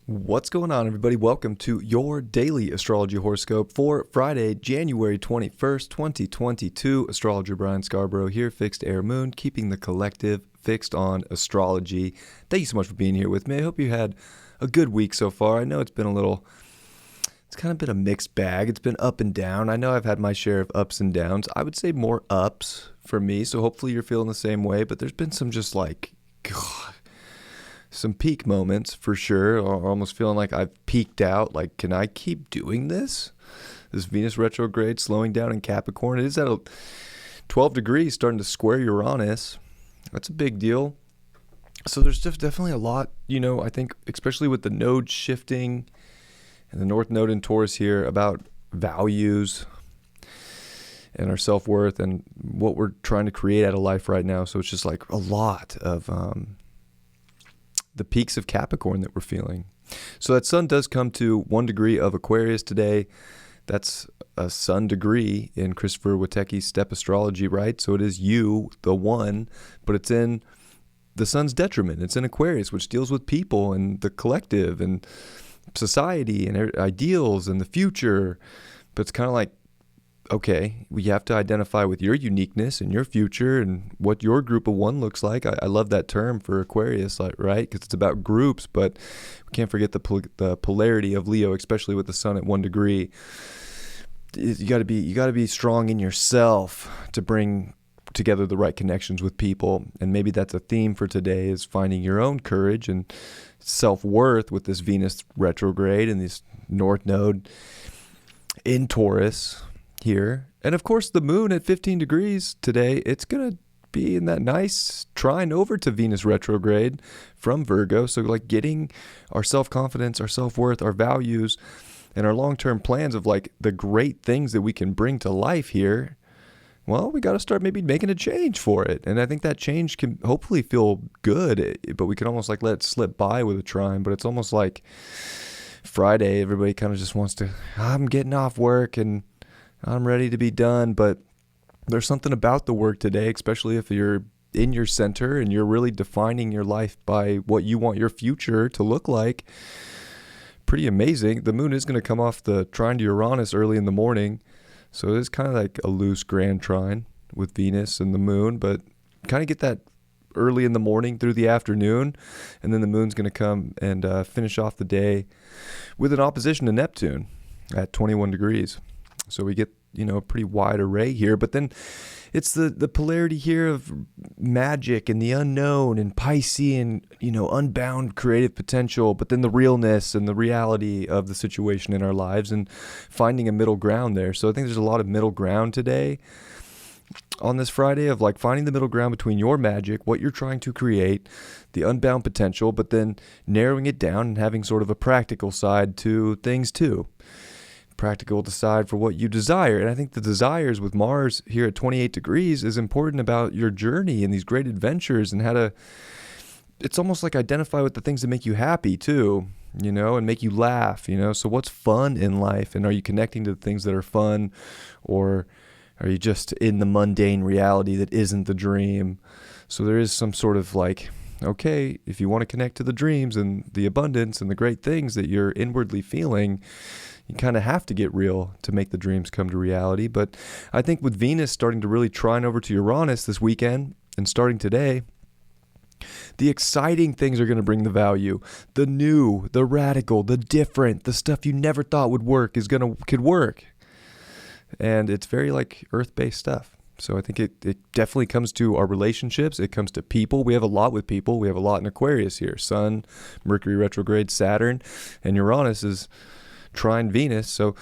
What's going on, everybody? Welcome to your daily astrology horoscope for Friday, January 21st, 2022. Astrologer Brian Scarborough here, Fixed Air Moon, keeping the collective fixed on astrology. Thank you so much for being here with me. I hope you had a good week so far. I know it's kind of been a mixed bag. It's been up and down. I know I've had my share of ups and downs. I would say more ups for me, so hopefully you're feeling the same way, but there's been some just some peak moments for sure, or almost feeling like I've peaked out. Like, can I keep doing this? This Venus retrograde slowing down in Capricorn. It is at 12 degrees, starting to square Uranus. That's a big deal. So there's just definitely a lot, I think, especially with the node shifting and the North Node in Taurus here, about values and our self-worth and what we're trying to create out of life right now. So it's just like a lot of the peaks of Capricorn that we're feeling. So that sun does come to 1 degree of Aquarius today. That's a sun degree in Christopher Witecki's step astrology, right? So it is you, the one, but it's in the sun's detriment. It's in Aquarius, which deals with people and the collective and society and ideals and the future. But it's kind of like, okay, we have to identify with your uniqueness and your future and what your group of one looks like. I love that term for Aquarius, right? Because it's about groups, but we can't forget the polarity of Leo, especially with the sun at 1 degree. You got to be strong in yourself to bring together the right connections with people. And maybe that's a theme for today, is finding your own courage and self-worth with this Venus retrograde and this North Node in Taurus here. And of course the moon at 15 degrees today, it's going to be in that nice trine over to Venus retrograde from Virgo. So like getting our self-confidence, our self-worth, our values, and our long-term plans of like the great things that we can bring to life here. Well, we got to start maybe making a change for it. And I think that change can hopefully feel good, but we can almost like let it slip by with a trine. But it's almost like Friday, everybody kind of just wants to, I'm getting off work and I'm ready to be done. But there's something about the work today, especially if you're in your center and you're really defining your life by what you want your future to look like. Pretty amazing. The moon is going to come off the trine to Uranus early in the morning. So it's kind of like a loose grand trine with Venus and the moon, but kind of get that early in the morning through the afternoon. And then the moon's going to come and finish off the day with an opposition to Neptune at 21 degrees. So we get, a pretty wide array here. But then it's the polarity here of magic and the unknown and Piscean, unbound creative potential, but then the realness and the reality of the situation in our lives and finding a middle ground there. So I think there's a lot of middle ground today on this Friday of like finding the middle ground between your magic, what you're trying to create, the unbound potential, but then narrowing it down and having sort of a practical side to things too. Practical decide for what you desire. And I think the desires with Mars here at 28 degrees is important about your journey and these great adventures and how to, it's almost like identify with the things that make you happy too, and make you laugh, So what's fun in life? And are you connecting to the things that are fun, or are you just in the mundane reality that isn't the dream? So there is some sort of like, okay, if you want to connect to the dreams and the abundance and the great things that you're inwardly feeling, you kind of have to get real to make the dreams come to reality. But I think with Venus starting to really trine over to Uranus this weekend and starting today, the exciting things are going to bring the value. The new, the radical, the different, the stuff you never thought would work could work. And it's very like earth-based stuff. So I think it definitely comes to our relationships. It comes to people. We have a lot with people. We have a lot in Aquarius here. Sun, Mercury retrograde, Saturn, and Uranus is trine Venus. So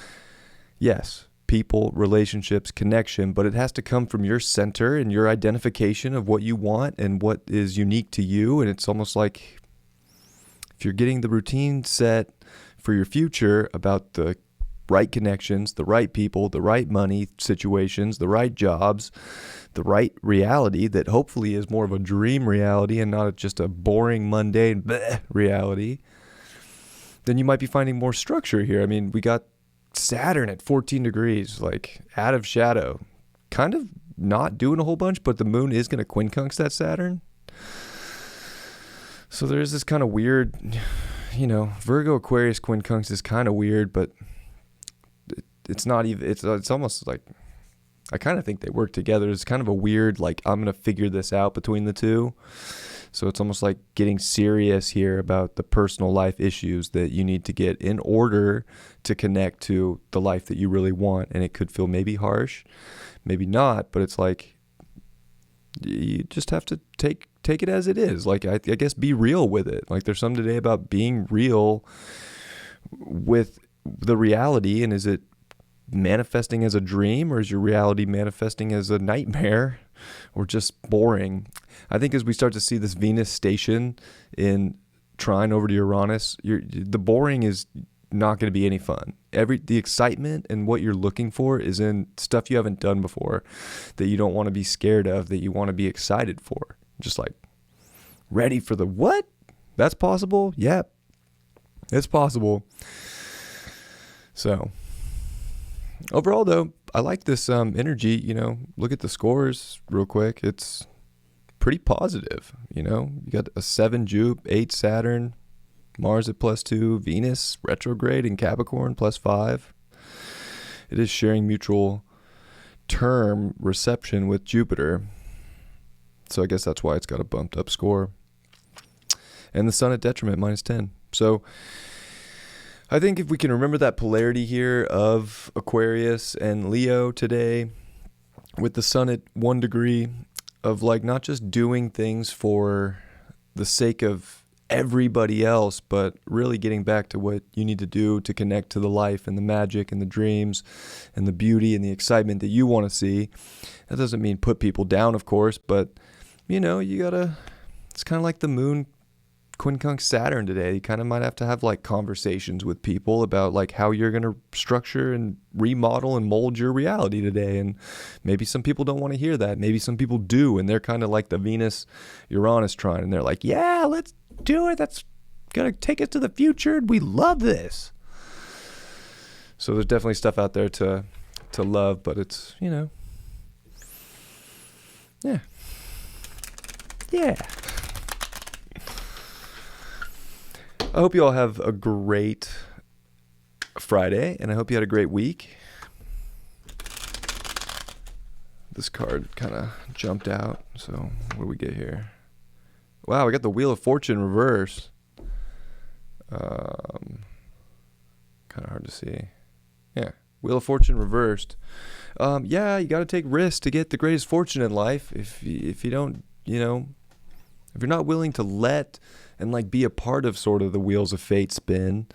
yes, people, relationships, connection, but it has to come from your center and your identification of what you want and what is unique to you. And it's almost like if you're getting the routine set for your future about the right connections, the right people, the right money situations, the right jobs, the right reality that hopefully is more of a dream reality and not just a boring, mundane reality, then you might be finding more structure here. I mean, we got Saturn at 14 degrees, like out of shadow, kind of not doing a whole bunch, but the moon is going to quincunx that Saturn. So there's this kind of weird, Virgo Aquarius quincunx is kind of weird, but it's not even, it's almost like, I kind of think they work together. It's kind of a weird, like, I'm going to figure this out between the two. So it's almost like getting serious here about the personal life issues that you need to get in order to connect to the life that you really want. And it could feel maybe harsh, maybe not, but it's like, you just have to take it as it is. Like, I guess be real with it. Like, there's something today about being real with the reality. And is it manifesting as a dream, or is your reality manifesting as a nightmare, or just boring? I think as we start to see this Venus station in trine over to Uranus, the boring is not going to be any fun. The excitement and what you're looking for is in stuff you haven't done before, that you don't want to be scared of, that you want to be excited for. Just like ready for the what? That's possible? Yeah, it's possible. So overall, though, I like this energy. Look at the scores real quick. It's pretty positive. You got a 7 Jupe, 8 Saturn, Mars at +2, Venus retrograde in Capricorn +5. It is sharing mutual term reception with Jupiter. So I guess that's why it's got a bumped up score. And the Sun at detriment -10. So I think if we can remember that polarity here of Aquarius and Leo today, with the Sun at 1 degree, of like not just doing things for the sake of everybody else, but really getting back to what you need to do to connect to the life and the magic and the dreams and the beauty and the excitement that you want to see. That doesn't mean put people down, of course, but you gotta, it's kind of like the moon quincunx Saturn today. You kind of might have to have like conversations with people about like how you're going to structure and remodel and mold your reality today. And maybe some people don't want to hear that. Maybe some people do. And they're kind of like the Venus Uranus trine. And they're like, yeah, let's do it. That's going to take us to the future. And we love this. So there's definitely stuff out there to love, but it's, yeah. I hope you all have a great Friday, and I hope you had a great week. This card kind of jumped out, so what do we get here? Wow, we got the Wheel of Fortune reverse. Kind of hard to see. Yeah, Wheel of Fortune reversed. Yeah, you got to take risks to get the greatest fortune in life. If you don't, if you're not willing to let and like be a part of sort of the wheels of fate spin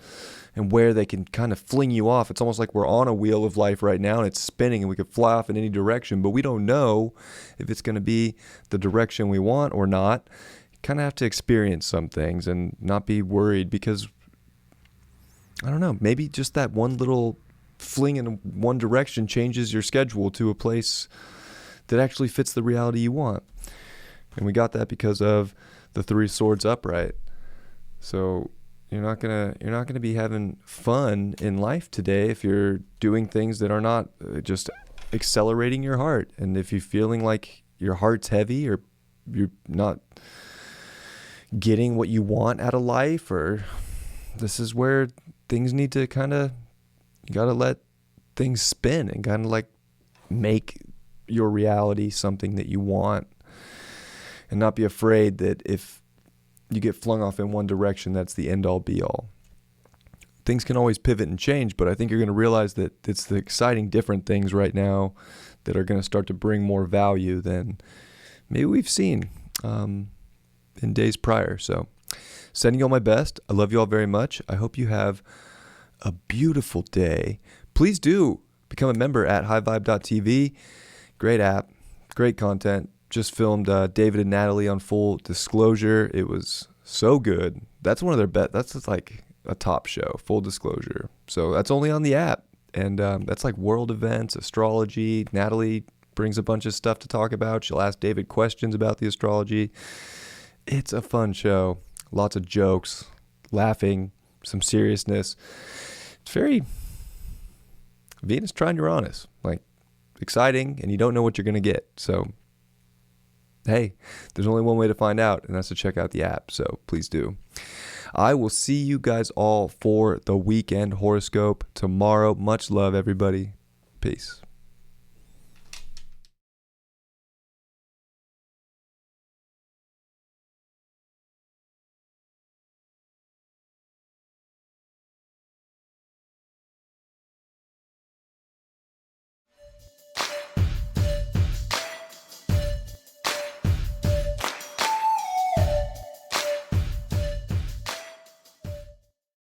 and where they can kind of fling you off. It's almost like we're on a wheel of life right now and it's spinning and we could fly off in any direction, but we don't know if it's going to be the direction we want or not. You kind of have to experience some things and not be worried, because I don't know, maybe just that one little fling in one direction changes your schedule to a place that actually fits the reality you want. And we got that because of the 3 swords upright. So you're not gonna be having fun in life today if you're doing things that are not just accelerating your heart. And if you're feeling like your heart's heavy, or you're not getting what you want out of life, or this is where things need to you gotta let things spin and kind of like make your reality something that you want. And not be afraid that if you get flung off in one direction, that's the end all be all. Things can always pivot and change, but I think you're going to realize that it's the exciting different things right now that are going to start to bring more value than maybe we've seen in days prior. So sending you all my best. I love you all very much. I hope you have a beautiful day. Please do become a member at highvibe.tv. Great app, great content. Just filmed David and Natalie on Full Disclosure. It was so good. That's one of their best. That's just like a top show, Full Disclosure. So that's only on the app. And that's like world events, astrology. Natalie brings a bunch of stuff to talk about. She'll ask David questions about the astrology. It's a fun show. Lots of jokes, laughing, some seriousness. It's very Venus trine Uranus. Like, exciting, and you don't know what you're going to get. So hey, there's only one way to find out, and that's to check out the app. So please do. I will see you guys all for the weekend horoscope tomorrow. Much love, everybody. Peace.